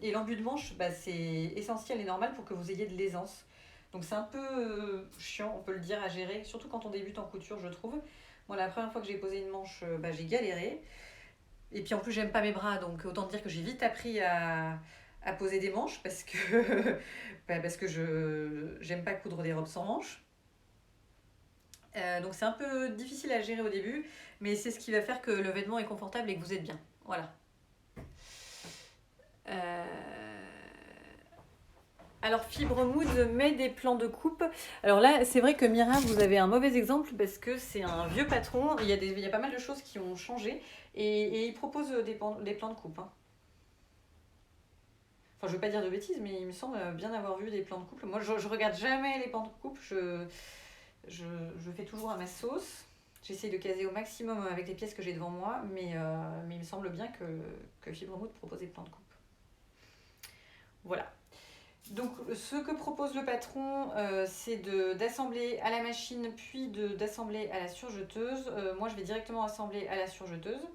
et l'embu de manche, bah, c'est essentiel et normal pour que vous ayez de l'aisance. Donc c'est un peu chiant, on peut le dire, à gérer, surtout quand on débute en couture, je trouve. Moi, la première fois que j'ai posé une manche, bah, j'ai galéré. Et puis en plus, j'aime pas mes bras, donc autant dire que j'ai vite appris à poser des manches parce que, parce que j'aime pas coudre des robes sans manches. Donc c'est un peu difficile à gérer au début, mais c'est ce qui va faire que le vêtement est confortable et que vous êtes bien. Voilà. Alors Fibre Mood met des plans de coupe. Alors là, c'est vrai que Mira, vous avez un mauvais exemple parce que c'est un vieux patron. Il y a pas mal de choses qui ont changé et il propose des plans de coupe. Hein. Enfin, je veux pas dire de bêtises, mais il me semble bien avoir vu des plans de coupe. Moi, je regarde jamais les plans de coupe. Je fais toujours à ma sauce. J'essaie de caser au maximum avec les pièces que j'ai devant moi, mais il me semble bien que Fibre Mood propose des plans de coupe. Voilà. Donc ce que propose le patron, c'est d'assembler à la machine puis d'assembler à la surjeteuse. Moi je vais directement assembler à la surjeteuse.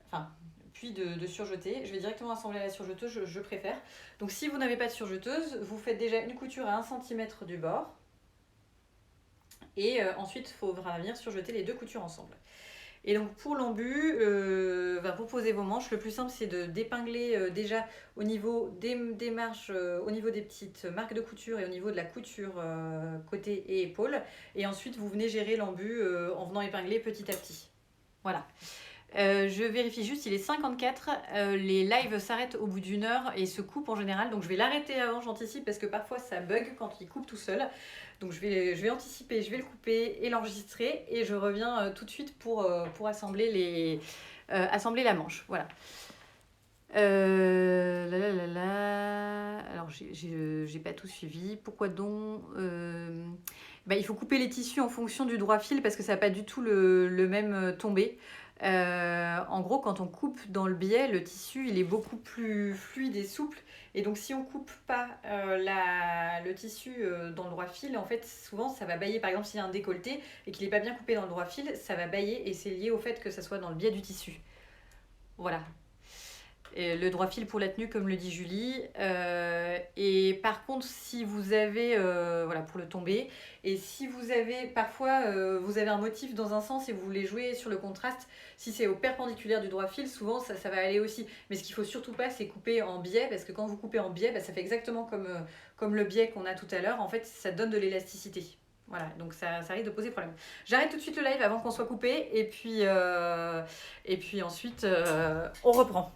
Enfin, puis de surjeter. Je vais directement assembler à la surjeteuse, je préfère. Donc si vous n'avez pas de surjeteuse, vous faites déjà une couture à 1 cm du bord. Et ensuite, il faudra venir surjeter les 2 coutures ensemble. Et donc pour l'embu, pour poser vos manches, le plus simple c'est d'épingler déjà au niveau des marches, au niveau des petites marques de couture et au niveau de la couture côté et épaule. Et ensuite vous venez gérer l'embu en venant épingler petit à petit. Voilà. Je vérifie juste, il est 54, les lives s'arrêtent au bout d'1 heure et se coupent en général, donc je vais l'arrêter avant, j'anticipe, parce que parfois ça bug quand il coupe tout seul. Donc je vais anticiper, je vais le couper et l'enregistrer et je reviens tout de suite pour assembler la manche. Voilà. Alors j'ai pas tout suivi. Pourquoi donc il faut couper les tissus en fonction du droit fil parce que ça n'a pas du tout le même tombé. En gros, quand on coupe dans le biais, le tissu il est beaucoup plus fluide et souple. Et donc, si on coupe pas le tissu dans le droit fil, en fait, souvent ça va bailler. Par exemple, s'il y a un décolleté et qu'il n'est pas bien coupé dans le droit fil, ça va bailler et c'est lié au fait que ça soit dans le biais du tissu. Voilà. Et le droit fil pour la tenue, comme le dit Julie. Et par contre, si vous avez, voilà, pour le tombé, et si vous avez, parfois, vous avez un motif dans un sens et vous voulez jouer sur le contraste, si c'est au perpendiculaire du droit fil, souvent ça va aller aussi. Mais ce qu'il faut surtout pas, c'est couper en biais, parce que quand vous coupez en biais, bah, ça fait exactement comme le biais qu'on a tout à l'heure. En fait, ça donne de l'élasticité. Voilà, donc ça risque de poser problème. J'arrête tout de suite le live avant qu'on soit coupé, et puis ensuite, on reprend.